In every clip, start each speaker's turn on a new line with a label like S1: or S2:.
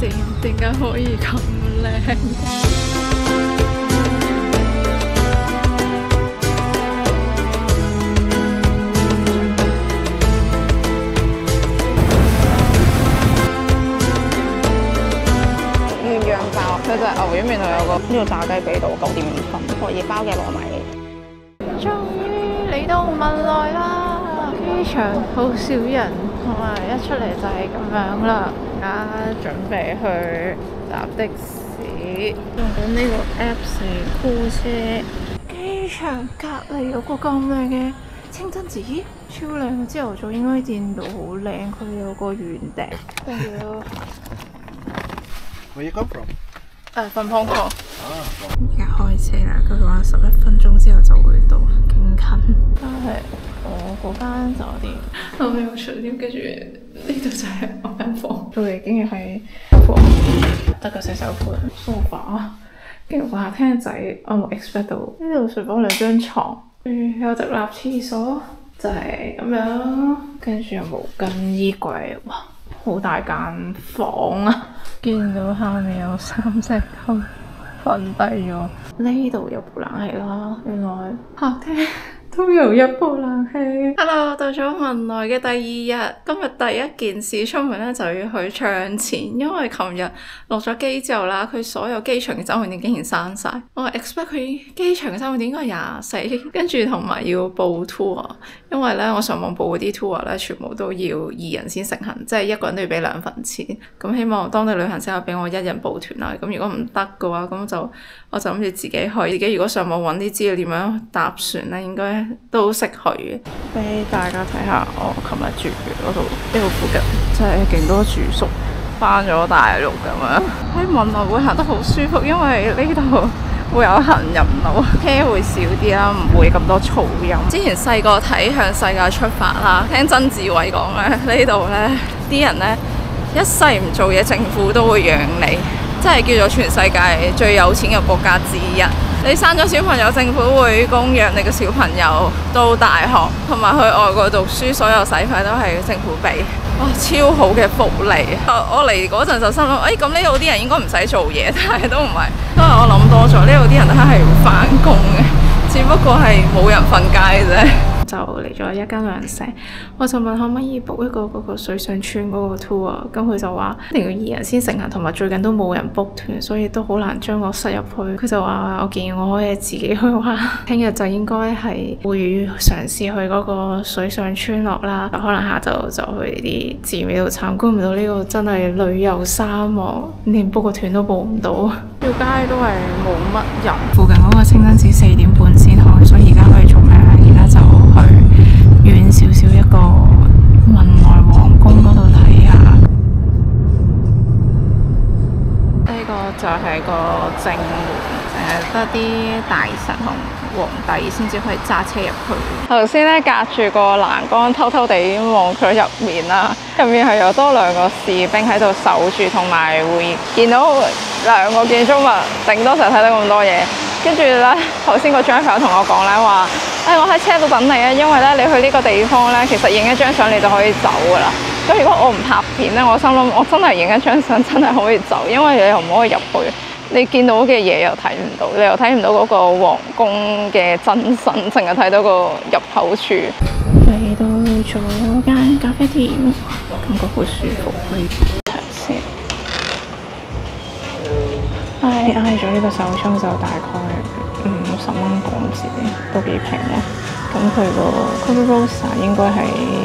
S1: 線點解可以咁靚？
S2: 鴛鴦包，佢就係牛丸面同有個呢個炸雞髀度9.5分，荷葉包嘅糯米。
S1: 終於嚟到文萊啦！機場好少人，同埋一出嚟就係咁樣啦。而家準備去搭的士，用緊呢個 app 嚟 call 車。機場隔離有個咁靚嘅清真寺，超靚！朝頭早應該見到好靚，佢有個圓頂。跟住
S3: Where you come from?
S1: 粉香港。
S3: 而
S1: 家開車啦，佢話11分鐘之後就會到，勁近。但係我嗰間酒店後面有水簾，跟住呢度就係我間房。佢哋竟然係房得個洗手盆、sofa， 跟住個客廳仔，我冇 expect 到呢度睡房2張床，有直立廁所，就係咁樣。跟住有毛巾、衣櫃，哇！好大間房啊！見到下面有3隻狗瞓低咗，呢度有部冷氣啦。原來客廳都有一部冷氣。Hello， 到咗文萊嘅第2日，今日第一件事出門咧就要去唱錢，因為琴日落咗機之後啦，佢所有機場嘅酒店竟然閂晒。我 expect 佢機場嘅酒店應該24，跟住同埋要報 tour， 因為咧我上網報嗰啲 tour 咧全部都要2人先成行，即係一個人都要俾2份錢。咁希望當地旅行社有俾我1人報團啦。咁如果唔得嘅話，咁我就諗住自己去。自己如果上網揾啲資料點樣搭船咧，應該都識去嘅。俾大家睇下我琴日住嗰度，呢度附近真係勁多住宿，返咗大陸咁樣。喺文萊會行得好舒服，因為呢度會有行人路，車會少啲啦，唔會咁多噪音。之前細個睇《向世界出發》啦，聽曾志偉講咧，呢度咧啲人咧一世唔做嘢，政府都會養你。真係叫做全世界最有錢嘅國家之一。你生咗小朋友，政府會供養你嘅小朋友到大學，同埋去外國讀書，所有使費都係政府俾。哇，超好嘅福利！我嚟嗰陣就心諗，咁呢度啲人應該唔使做嘢，但係都唔係，都係我諗多咗。呢度啲人都係要返工嘅，只不過係冇人瞓街啫。就嚟咗一間旅行社，我就問可唔可以 book 一個嗰個水上村嗰個 tour，咁佢就話一定要2人先成行，同埋最近都冇人 book 團，所以都好難將我塞入去。佢就話我建議我可以自己去玩，聽日就應該係會嘗試去嗰個水上村落啦，可能下晝就去啲寺廟度參觀。唔到呢個真係旅遊沙漠，連 book 個團都報唔到，條街都係冇乜人。附近嗰個清真寺4點半先開，所以而家可以做咩咧？而家就去遠少少一個文萊皇宮嗰度睇下。呢個就係個正門，得啲大臣同皇帝先至可以揸車入去。頭先咧隔住個欄杆偷偷地望佢入面啦，入面係有多2個士兵喺度守住，同埋會見到2個建築物，頂多就睇到咁多嘢。跟住咧，頭先個張朋友同我講咧話，我喺車度等你啊，因為咧你去呢個地方咧，其實影一張相你就可以走噶啦。咁如果我唔拍片咧，我心諗我真係影一張相真係可以走，因為你又唔可以入去，你見到嘅嘢又睇唔到，你又睇唔到嗰個皇宮嘅真身，淨係睇到個入口處。嚟到咗間咖啡店，感覺好舒服，可以睇先。嗌咗呢個手沖就大概50蚊港紙，都幾平嘅。咁佢個 Coffee Roaster 應該係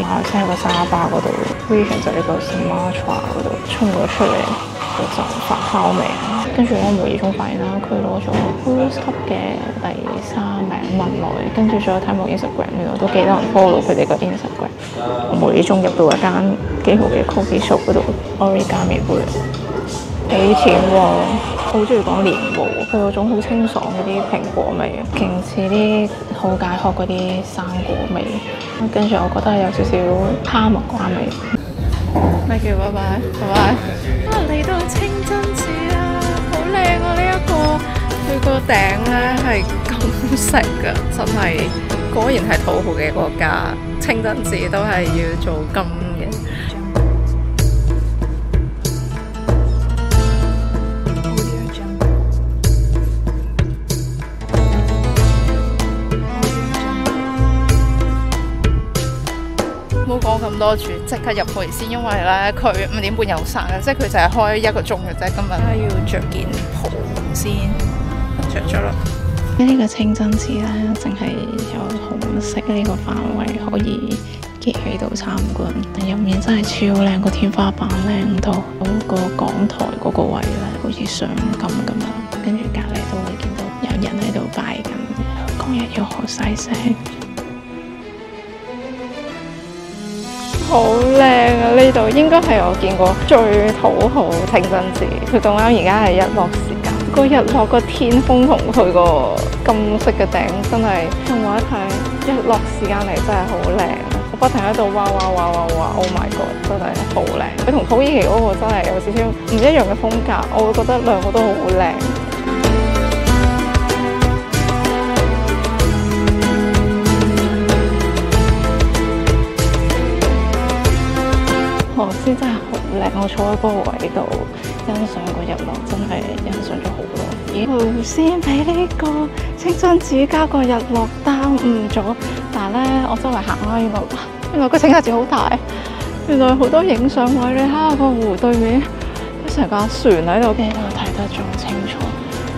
S1: 馬來西亞個沙巴嗰度 region 就呢個 Sumatra 嗰度沖咗出嚟個就發酵味。跟住我無意中發現啦，佢攞咗 Cruise Club 嘅第3名文萊，跟住再睇埋 Instagram， 原來都幾多人 follow 佢哋個 Instagram。我無意中入到一間幾好嘅 coffee shop 嗰度 Origami 杯，幾甜喎！好中意講蓮霧，佢嗰種好清爽嗰啲蘋果味，勁似啲好解渴嗰啲生果味。跟住我覺得係有少少哈密瓜味。咩叫拜拜？拜拜！嚟到清真寺啦，好靚啊！呢一個佢個頂咧係金色㗎，真係果然係土豪嘅國家。清真寺都係要做金嘅。
S2: 咁多住，即刻入去先，因為咧佢5點半有散嘅，即係佢就係開1個鐘嘅啫。今日要着件袍先，着咗啦。
S1: 呢個清真寺咧，淨係有紅色呢個範圍可以企喺度參觀，入面真係超靚，個天花板靚到，嗰個講台嗰個位咧，好似上金咁樣，跟住隔離都會見到有人喺度拜緊，講日要好細聲。好靚啊！呢度應該係我見過最土豪清真寺。佢咁啱而家係日落時間，個日落個天空同佢個金色嘅頂真係同我一睇，日落時間嚟真係好靚。我不停喺度哇哇哇哇哇 ！Oh my god！真係好靚。佢同土耳其嗰個真係有少少唔一樣嘅風格，我會覺得兩個都好靚。頭先真係好靚，我坐喺嗰個位度欣賞個日落，真係欣賞咗好多。頭先俾呢個清真寺加個日落耽誤咗，但係咧我周圍行啦，原來個清真寺好大，原來好多影相位。你睇下個湖對面，成架船喺度，呢度睇得仲清楚，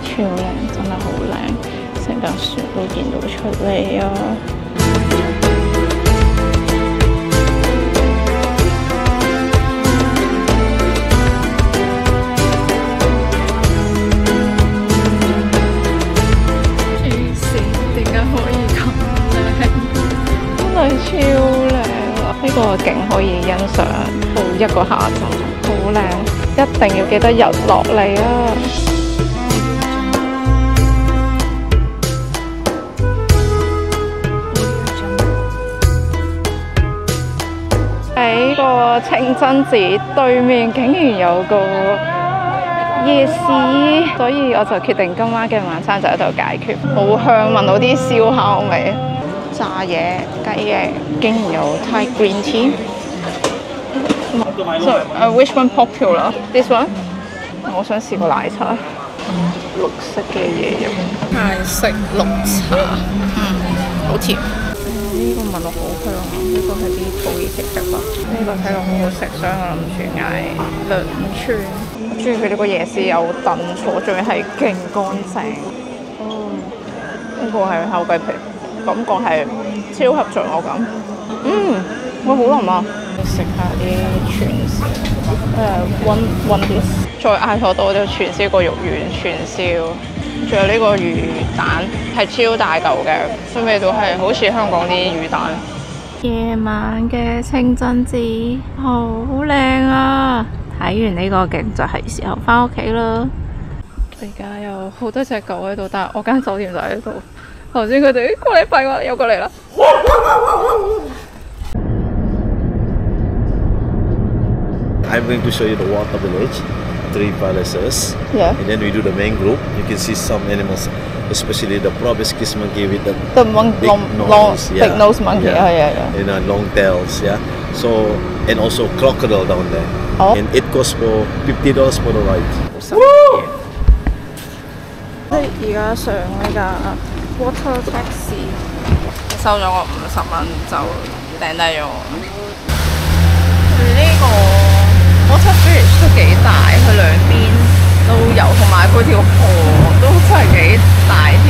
S1: 超靚，真係好靚，成架船都見到出嚟啊！超靚啊！呢個景可以欣賞到1個下晝，好靚，一定要記得日落嚟啊！喺個清真寺對面竟然有個夜市，所以我就決定今晚嘅晚餐就喺度解決。好香，聞到啲燒烤味。炸嘢、雞翼，竟然有 Thai green tea。So, which one popular? This one？ 我想試個奶茶，綠色嘅嘢飲。泰式綠茶，好甜。呢個聞落好香啊！呢個係啲土耳其食物，呢個睇落好好食，所以我諗住嗌2串。我中意佢呢個夜市有凳坐，仲要係勁乾淨。呢個係烤雞皮。感覺係超合作我咁，哇好腍啊！食下啲串燒，one dish， 再嗌錯多就串燒個肉丸串燒，仲有呢個魚蛋係超大嚿嘅，所以味道係好似香港啲魚蛋。夜晚嘅清真寺好靚啊！睇完呢個景就係時候返屋企啦。而家有好多隻狗喺度，但係我間酒店就喺度。頭先佢哋過嚟拜我，又過嚟啦。
S3: I'm going to show you the water village, 3 palaces.
S2: Yeah.
S3: And then we do the mangrove. You can see some animals, especially the proboscis monkey with the
S2: big nose monkey.
S3: Yeah.
S2: Yeah.
S3: And long tails. Yeah. So and also crocodile down there.
S2: Oh.
S3: And it costs for $50 for the ride.
S2: Woo! 而家上呢架 water taxi， 收咗我50蚊就掟低咗。佢呢個 water bridge 都幾大，佢兩邊都有，同埋佢條河都真係幾大條。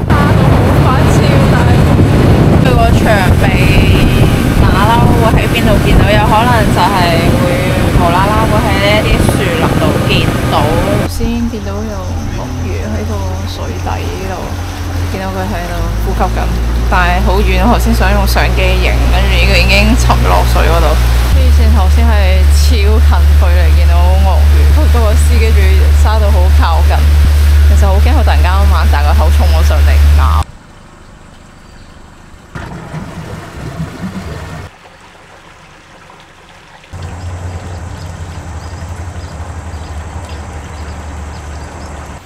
S2: 打到好快，超大。佢個牆壁馬騮會喺邊度見到？有可能就係會無啦啦會喺呢啲樹林度見到。先見到有鱷魚喺個水底度，見到佢喺度呼吸緊，但係好遠。我頭先想用相機影，跟住呢個已經沉落水嗰度。跟住先頭先係超近距離見到鱷魚，不過個司機仲要揸到好靠近，其實好驚佢突然間擘大個口衝我上嚟咬。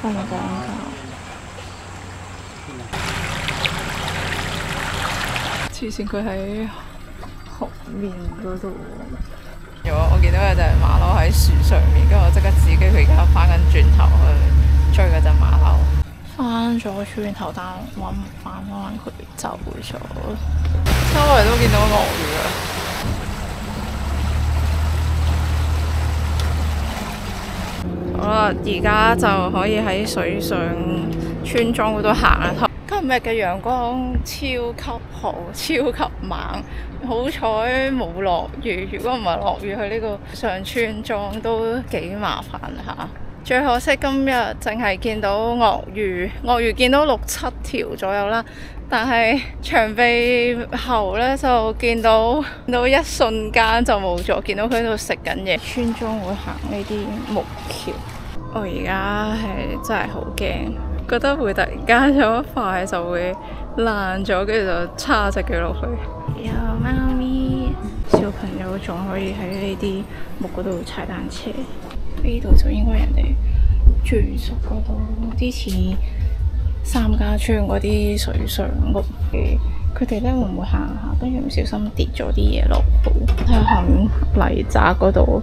S2: 瞓緊覺，黐線佢喺河面嗰度。我見到有隻馬騮喺樹上面，跟住我即刻指揮佢而家翻緊轉頭去追嗰隻馬騮。翻咗轉頭，但揾唔翻，可能佢走咗。周圍都見到鱷魚啊！好啦，而家就可以喺水上村莊嗰度行啦。今日嘅陽光超級好，超級猛，好彩冇落雨。如果唔係落雨，去呢個上村莊都幾麻煩下。最可惜今日淨係見到鱷魚見到6-7條左右啦。但係長鼻猴呢，就見到一瞬間就冇咗，見到佢喺度食緊嘢。村莊會行呢啲木橋，我而家係真係好驚。覺得會突然間有一塊就會爛咗，跟住就叉隻腳落去。有貓咪，小朋友仲可以喺呢啲木嗰度踩單車。呢度就應該人哋住宿嗰度，啲似三家村嗰啲水上屋。佢哋咧會唔會行下，跟住唔小心跌咗啲嘢落去？睇下下面泥渣嗰度，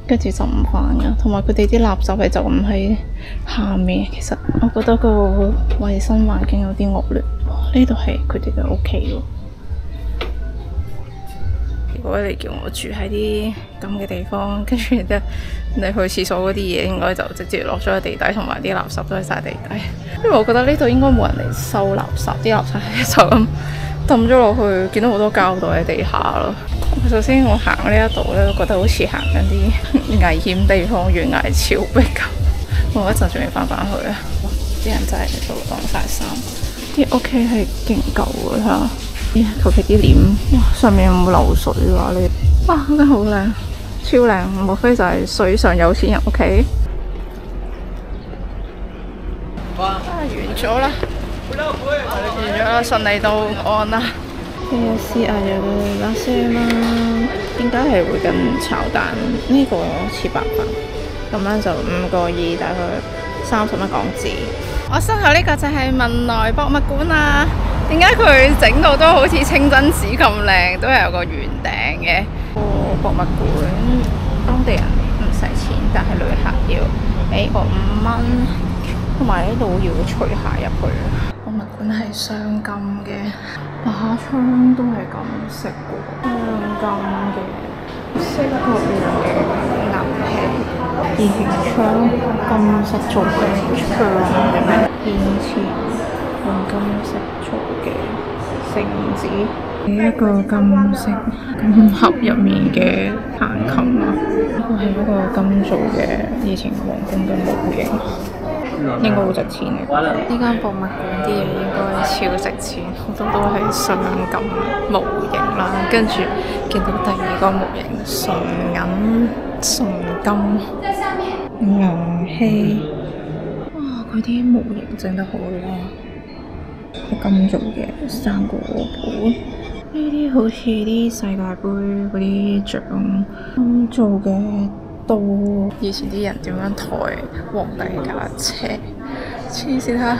S2: 跟住就唔翻噶。同埋佢哋啲垃圾係就咁喺下面。其實我覺得個衞生環境有啲惡劣。呢度係佢哋嘅屋企喎。如果你叫我住喺啲咁嘅地方，跟住咧你去廁所嗰啲嘢，應該就直接落咗喺地底，同埋啲垃圾都喺晒地底。因為我覺得呢度應該冇人嚟收垃圾，啲垃圾就咁抌咗落去，見到好多膠袋喺地下咯。首先我行呢一度咧，覺得好似行緊啲危險地方、懸崖峭壁咁。我一陣仲要翻返去啊！啲人真係喺度晾晒衫，啲屋企係勁舊嘅嚇。求其啲簾，哇！上面有冇漏水㗎？你哇，真係好靚，超靚！莫非就係水上有錢人屋企？完咗啦，完咗啦，順利到岸啦。試下有個拉絲啦，點解係會咁炒蛋？呢個似白飯，咁樣就5.2，大概30蚊港紙。我身後呢個就係文萊博物館啦。點解佢整到都好似清真寺咁靚，都係有個圓頂嘅博物館。當地人唔使錢，但係旅客要俾個5蚊，同埋呢度要除鞋入去。博物館係鑲金嘅，把槍都係金色嘅，鑲金嘅色各樣嘅銀器，以前槍金色做嘅槍，以前用金色做嘅繩子，一個金色金盒入面嘅彈琴啊，呢個係一個金做嘅以前皇宮嘅模型，應該好值錢嘅。呢間博物館啲嘢應該超值錢，好多都係鑲金模型啦，跟住見到第二個模型純銀純金銀器，哇！佢啲模型整得好靚，金做嘅生果盤，呢啲好似啲世界盃嗰啲獎金做嘅刀。以前啲人點樣抬皇帝架車？黐線下，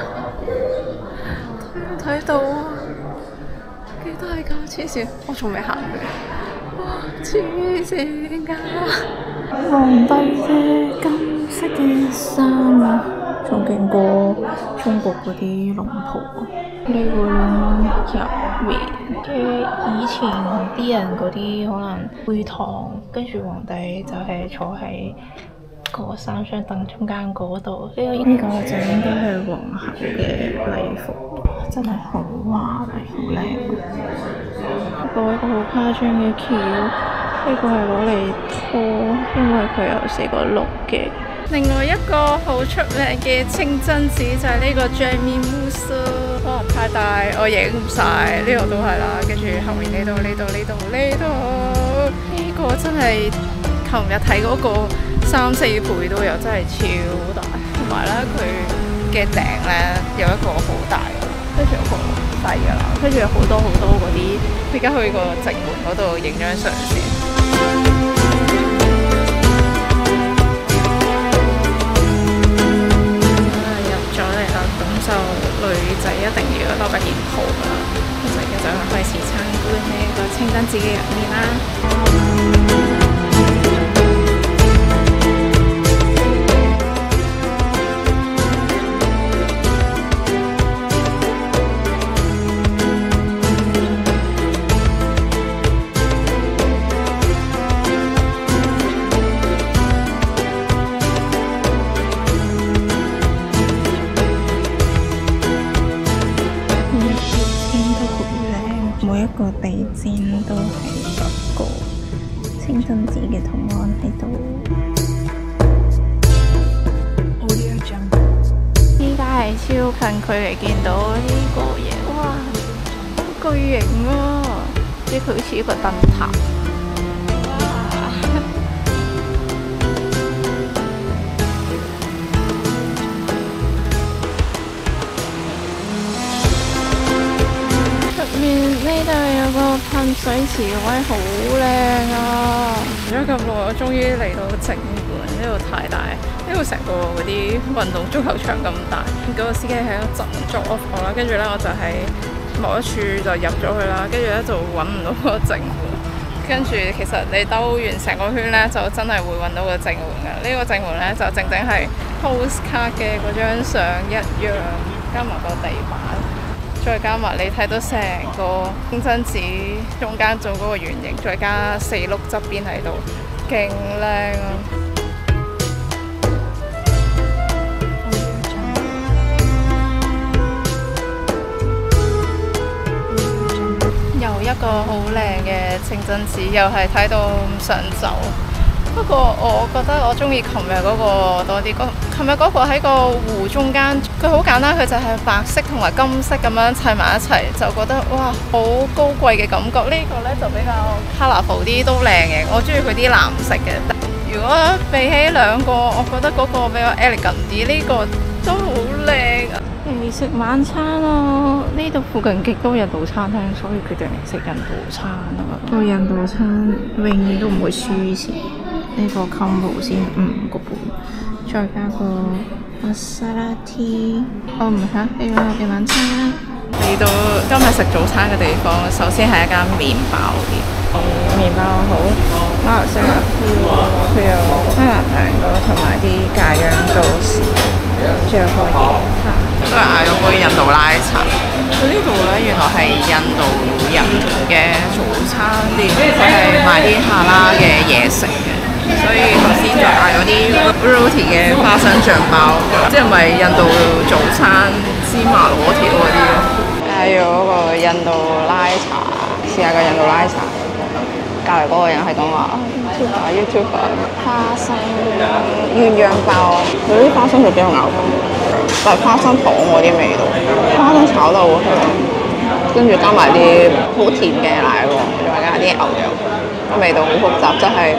S2: 睇到幾大架？黐線，我仲未行嘅。哇！黐線㗎！皇帝嘅金色嘅衫啊，仲勁過中國嗰啲龍袍。呢個入面嘅以前啲人嗰啲可能會堂，跟住皇帝就係坐喺個3張凳中間嗰度。呢個就應該係皇后嘅禮服，真係好華麗，好靚。一個好誇張嘅橋，呢個係攞嚟拖，因為佢有4個轆嘅。另外一個好出名嘅清真寺就係呢個 Jami Musa， 可能太大我影唔晒，呢度都係啦，跟住後面呢度呢個真係琴日睇嗰個3-4倍都有，真係超大。同埋咧佢嘅頂咧有一個好大嘅，跟住有個細噶啦，跟住有好多嗰啲，而家去個正門嗰度影張相先。就女仔一定要攞個旗袍㗎啦，咁就而家就開始參觀呢個清真寺嘅入面啦。
S1: 清真寺嘅圖案喺度。依家係超近距離見到呢個嘢，哇，好巨型啊！即係佢好似一個燈塔。呢度有個噴水池位好靚啊！等咗咁耐，我終於嚟到正門，呢度太大，呢度成個嗰啲運動足球場咁大。嗰個司機喺度執捉我啦，跟住咧我就喺某一處就入咗去啦，跟住咧就揾唔到個正門。跟住其實你兜完成個圈咧，就真係會揾到個正門㗎。呢個正門咧就正正係 postcard 嘅嗰張相一樣，加埋個地板。再加埋你睇到成個清真寺中間做嗰個圓形，再加四碌側邊喺度，勁靚啊！又一個好靚嘅清真寺，又係睇到唔想走。不過我覺得我中意琴日嗰個多啲。琴日嗰個喺個湖中間，佢好簡單，佢就係白色同埋金色咁樣砌埋一齊，就覺得哇好高貴嘅感覺。呢個呢就比較 colourful 啲，都靚嘅。我中意佢啲藍色嘅。如果比起兩個，我覺得嗰個比較 elegant 啲，呢個都好靚啊！嚟食晚餐咯！呢度附近極多印度餐廳，所以決定嚟食印度餐啊！個印度餐永遠都唔會輸錢。呢個 combo 先5個半，再加個瑪莎拉蒂。我唔嚇呢個嘅晚餐。嚟到今日食早餐嘅地方，首先係一間麵包店。麵包好，馬來西亞佢有加拿大嗰同埋啲咖央多士，仲有個椰茶。都係嗌咗杯印度拉茶。佢呢度咧原來係印度人嘅早餐店，佢係賣啲下拉嘅嘢食嘅。所以頭先就嗌咗啲 roti 嘅花生醬包，即係咪印度早餐芝麻螺條嗰啲咯？嗌咗個印度拉茶，試下個印度拉茶。隔離嗰個人係講話 YouTuber 花生鴛鴦包，佢啲花生就幾好咬，但係花生糖嗰啲味道，花生炒得好香，跟住加埋啲好甜嘅奶黃，再加啲牛油，個味道好複雜，即係。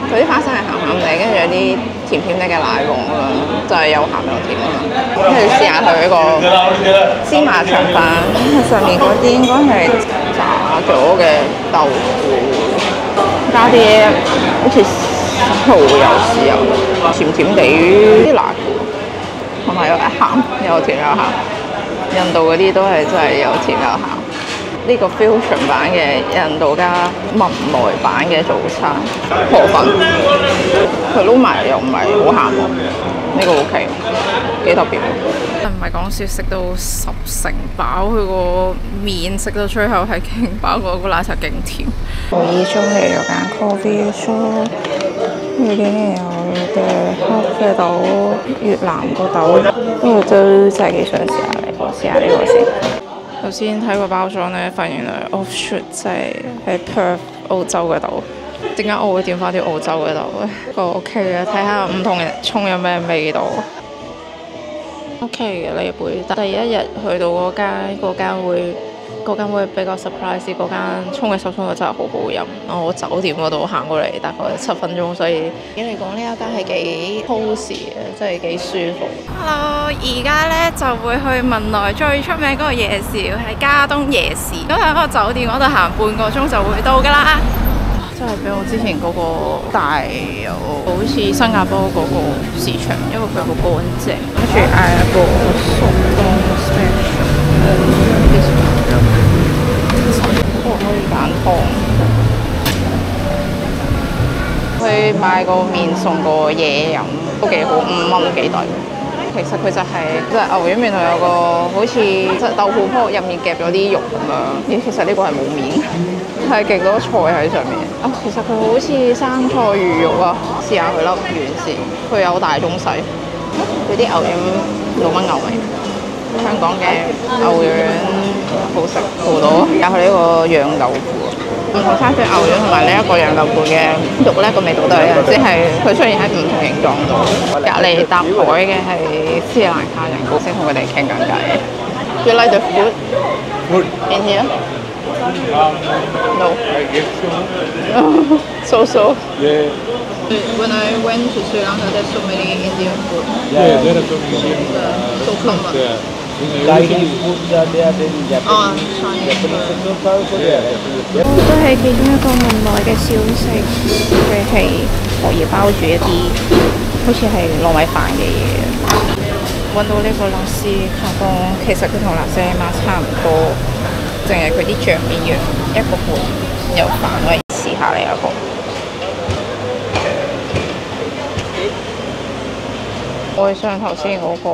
S1: 佢啲花生係鹹鹹地，跟住有啲甜甜地嘅奶黃咁樣，就係有鹹有甜啊嘛。跟住試下佢呢個芝麻腸飯，上面嗰啲應該係炸咗嘅豆腐，加啲好似蠔油、豉油，甜甜地啲辣糊，同埋有鹹，有甜有鹹。印度嗰啲都係真係有甜有鹹。呢個 fusion 版嘅印度加文萊版嘅早餐河粉，佢撈埋又唔係好鹹喎，呢個 OK，幾特別喎。唔係講笑，食到10成飽，佢個麵食到最後係勁飽，個奶茶勁甜。無意中嚟咗間 coffee shop，呢邊有嘅黑嘅豆、越南個豆，呢個都真係幾想試下嚟，我試下呢個先。頭先睇個包裝咧，發現原來 offshoot 即係喺 Perth 澳洲嘅豆。點解我會點翻啲澳洲嘅豆咧？個 OK 嘅，睇下唔同人沖有咩味道。OK 嘅呢杯，第一日去到嗰間會比較 surprise， 嗰間沖嘅手沖真係好好飲。我酒店嗰度行過嚟大概7分鐘，所以嚟講呢一間係幾 cosy 嘅，真係幾舒服。Hello， 而家咧就會去文萊最出名嗰個夜市，係加東夜市。咁喺嗰個酒店嗰度行半個鐘就會到㗎啦。真係比我之前嗰個大有好似新加坡嗰個市場，因為佢好乾淨。跟住嗌一個速凍 special， 可以揀湯。去買個麵送個嘢飲都幾好，5蚊幾抵。其實佢就係即係牛丸麵，有個好似即係豆腐泡入面夾咗啲肉咁樣。咦，其實呢個係冇面，係極多菜喺上面。啊，其實佢好似生菜魚肉啊，試下佢粒丸先。佢有大中細，佢啲牛丸6蚊牛尾。香港嘅牛丸好食好多，有佢呢個釀豆腐。
S2: 唔同山水牛丸同埋呢一個羊柳貝嘅肉咧，個味道都係一樣，只係佢出現喺唔同形狀度。隔離搭台嘅係斯里蘭卡人，我先同佢哋傾緊偈。Do you like the food?
S4: Food?
S2: In here? No.
S4: I guess so.
S2: So.
S4: Yeah.
S2: When I went to Sri Lanka, there's so many Indian food.
S4: Yeah, there are some Indian
S2: So common.
S4: there.
S3: Chinese food are there, then
S2: Oh,
S3: Japanese
S2: Chinese food.
S3: food also there. Japanese.
S1: 都係其中一個文萊嘅小食，佢係荷葉包住一啲好似係糯米飯嘅嘢。揾到呢個辣絲卡當，其實佢同辣絲媽差唔多，淨係佢啲醬面樣一個半有飯可以試下呢一個。愛上頭先嗰個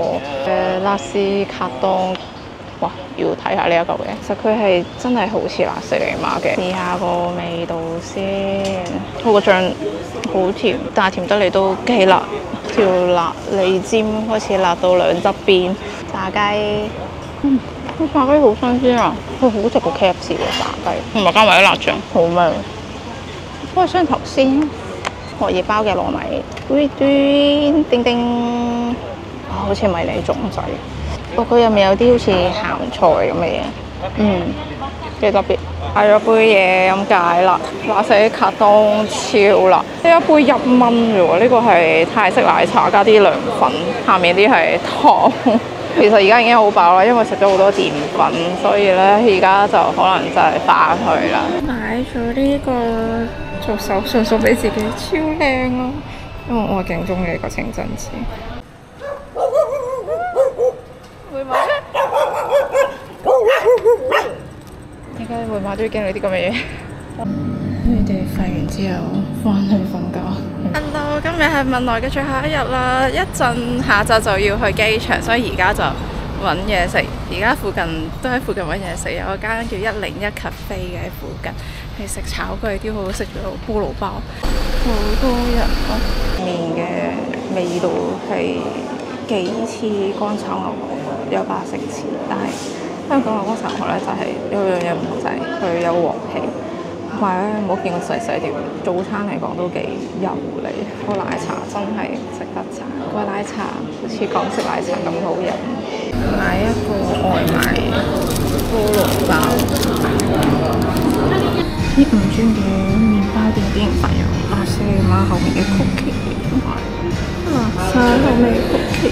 S1: 辣絲卡當，哇！要睇下呢一嚿嘅，其實佢係真係好似辣斯里馬嘅。試下個味道先，佢個醬好甜，但係甜得嚟都幾辣。條辣脷尖開始辣到兩側邊。炸雞，個炸雞好新鮮啊！佢好食過 KFC 嘅炸雞，同埋加埋啲辣醬，好味。我想頭先荷葉包嘅糯米，嘟嘟叮叮，好似迷你粽仔。佢入面有啲好似鹹菜咁嘅嘢，幾特別。嗌咗杯嘢飲解辣，辣死卡當超辣，呢一杯1蚊啫喎，呢個係泰式奶茶加啲涼粉，下面啲係湯。其實而家已經好飽啦，因為食咗好多澱粉，所以咧而家就可能真係翻去啦。買咗呢個做手信送俾自己，超靚啊！因為我係勁中意呢個清真寺。會買？點解會買都要經歷啲咁嘅嘢？你哋瞓完之後翻去瞓覺。Hello， 今日係文萊嘅最後一日啦，一陣下晝就要去機場，所以而家就揾嘢食。而家附近都喺附近揾嘢食，有一間叫101 Cafe 嘅喺附近，係食炒貴啲，好好食，仲有菠蘿包，好多人咯。麵嘅味道係幾似乾炒牛河，有白色似，但係香港嘅乾炒牛河咧就係有樣嘢唔同，就係佢有黃皮。同埋咧，冇見過細細條，早餐嚟講都幾油膩。個奶茶真係值得讚，個奶茶好似港式奶茶咁好飲。買一個外賣菠蘿包，呢5磚嘅麵包店竟然發有辣斯里馬後面嘅曲奇，同埋辣沙口味曲奇。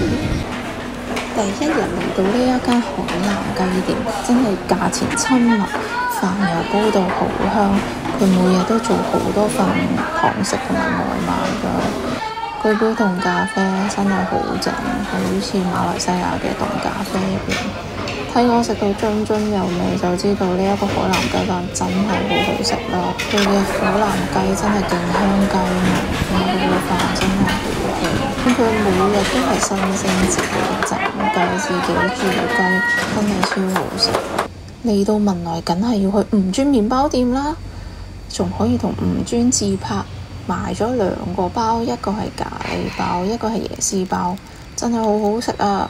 S1: 第一日嚟到呢一間海南雞店，真係價錢親民。飯又煲到好香，佢每日都做好多份堂食同埋外賣㗎。佢杯凍咖啡真係好正，好似馬來西亞嘅凍咖啡一樣。睇我食到津津有味，就知道呢一個海南雞飯真係好好食啦。佢嘅海南雞真係勁香雞味，同埋佢嘅飯真係好香。佢每日都係新鮮自己斬雞，自己煮雞，真係超好食。嚟到文萊梗係要去5磚麵包店啦，仲可以同5磚自拍，買咗2個包，一個係咖喱包，一個係椰絲包，真係好好食啊！